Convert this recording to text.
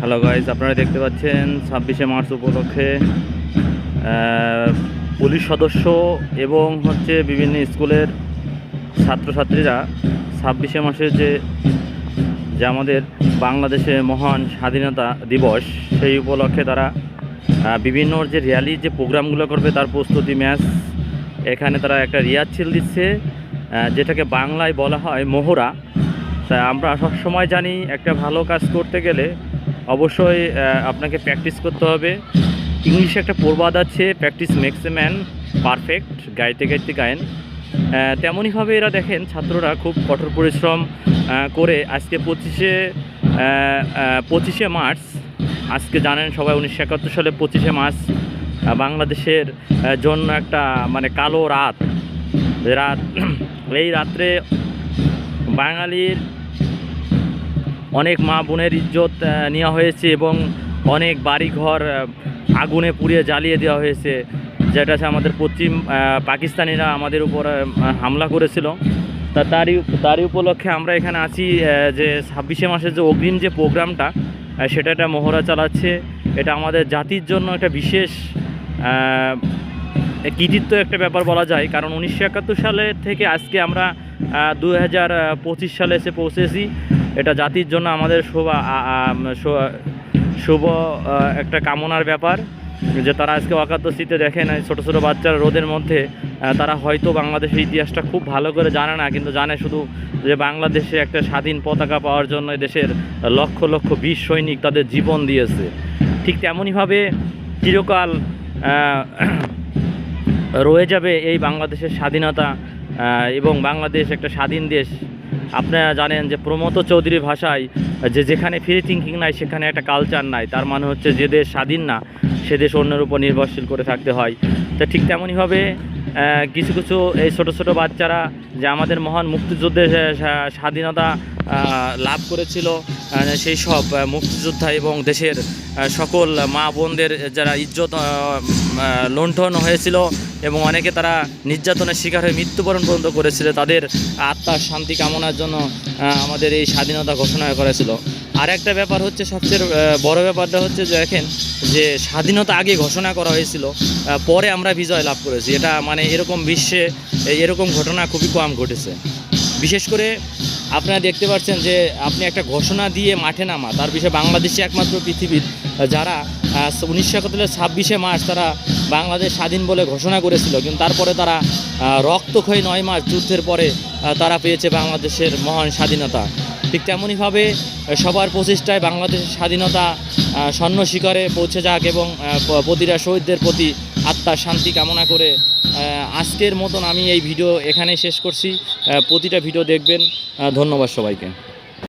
Hello guys, আপনারা দেখতে পাচ্ছেন 26শে মার্চ উপলক্ষে পুলিশ সদস্য এবং বিভিন্ন স্কুলের ছাত্রছাত্রীরা 26শে মার্চের যে আমাদের বাংলাদেশে মহান স্বাধীনতা দিবস, সেই উপলক্ষে তারা বিভিন্ন যে র্যালি যে প্রোগ্রামগুলো করবে তার প্রস্তুতি ম্যাচ এখানে তারা একটা রিহার্সাল দিচ্ছে, যেটাকে বাংলায় বলা হয় মহড়া। তাই আমরা সবসময় জানি একটা ভালো কাজ করতে গেলে অবশ্যই আপনাকে প্র্যাকটিস করতে হবে। ইংলিশে একটা প্রবাদ আছে, practice makes a man perfect, গাইতে গাইতে গায়েন। তেমনইভাবে এরা দেখেন ছাত্ররা খুব কঠোর পরিশ্রম করে আজকে 25শে মার্চ, আজকে জানেন সবাই 1971 সালে 25শে মার্চ বাংলাদেশের জন্য একটা কালো রাত। এই রাত্রে বাঙালির অনেক মা বোনের ইজ্জত নেওয়া হয়েছে এবং অনেক বাড়িঘর আগুনে পুড়িয়ে জ্বালিয়ে দেওয়া হয়েছে, যেটা আমাদের পশ্চিম পাকিস্তানিরা আমাদের উপর হামলা করেছিল। তারই উপলক্ষে আমরা এখানে আছি যে 26শে মাসের যে অগ্রিম যে প্রোগ্রামটা, সেটা একটা মহড়া চালাচ্ছে। এটা আমাদের জাতির জন্য একটা বিশেষ কৃতিত্ব একটা ব্যাপার বলা যায়, কারণ 1971 সালে থেকে আজকে আমরা 2025 সালে এসে পৌঁছেছি। এটা জাতির জন্য আমাদের শুভ একটা কামনার ব্যাপার যে তারা আজকে অকাতস্থিতে দেখেন ছোটো ছোটো বাচ্চারা রোদের মধ্যে, তারা হয়তো বাংলাদেশের ইতিহাসটা খুব ভালো করে জানে না, কিন্তু জানে শুধু যে বাংলাদেশে একটা স্বাধীন পতাকা পাওয়ার জন্য দেশের লক্ষ লক্ষ বীর সৈনিক তাদের জীবন দিয়েছে। ঠিক তেমনইভাবে চিরকাল রয়ে যাবে এই বাংলাদেশের স্বাধীনতা এবং বাংলাদেশ একটা স্বাধীন দেশ। আপনারা জানেন যে প্রমথ চৌধুরীর ভাষায় যেখানে ফ্রি থিঙ্কিং নাই সেখানে একটা কালচার নাই। তার মানে হচ্ছে যে দেশ স্বাধীন না সে দেশ অন্যের উপর নির্ভরশীল করে থাকতে হয়। তো ঠিক তেমনইভাবে কিছু কিছু এই ছোটো ছোটো বাচ্চারা যে আমাদের মহান মুক্তিযুদ্ধে স্বাধীনতা লাভ করেছিল, সেই সব মুক্তিযোদ্ধা এবং দেশের সকল মা বোনদের যারা ইজ্জত লুণ্ঠন হয়েছিল এবং অনেকে তারা নির্যাতনের শিকার হয়ে মৃত্যুবরণ পর্যন্ত করেছিল, তাদের আত্মার শান্তি কামনার জন্য আমাদের এই স্বাধীনতা ঘোষণা করেছিল। আর একটা ব্যাপার হচ্ছে, সবচেয়ে বড় ব্যাপারটা হচ্ছে যে দেখেন যে স্বাধীনতা আগে ঘোষণা করা হয়েছিল, পরে আমরা বিজয় লাভ করেছি। এটা এরকম বিশ্বে এরকম ঘটনা খুবই কম ঘটেছে। বিশেষ করে আপনারা দেখতে পাচ্ছেন যে আপনি একটা ঘোষণা দিয়ে মাঠে নামা, তার বিষয়ে বাংলাদেশে একমাত্র পৃথিবীর যারা 1971 26শে মার্চ তারা বাংলাদেশ স্বাধীন বলে ঘোষণা করেছিল, কিন্তু তারপরে তারা রক্তক্ষয়ী 9 মাস যুদ্ধের পরে তারা পেয়েছে বাংলাদেশের মহান স্বাধীনতা। ঠিক তেমনইভাবে সবার প্রচেষ্টায় বাংলাদেশের স্বাধীনতা স্বর্ণ শিখরে পৌঁছে যাক এবং প্রতিটা শহীদদের প্রতি আত্মার শান্তি কামনা করে আজকের মতন আমি এই ভিডিও এখানেই শেষ করছি। প্রতিটা ভিডিও দেখবেন। ধন্যবাদ সবাইকে।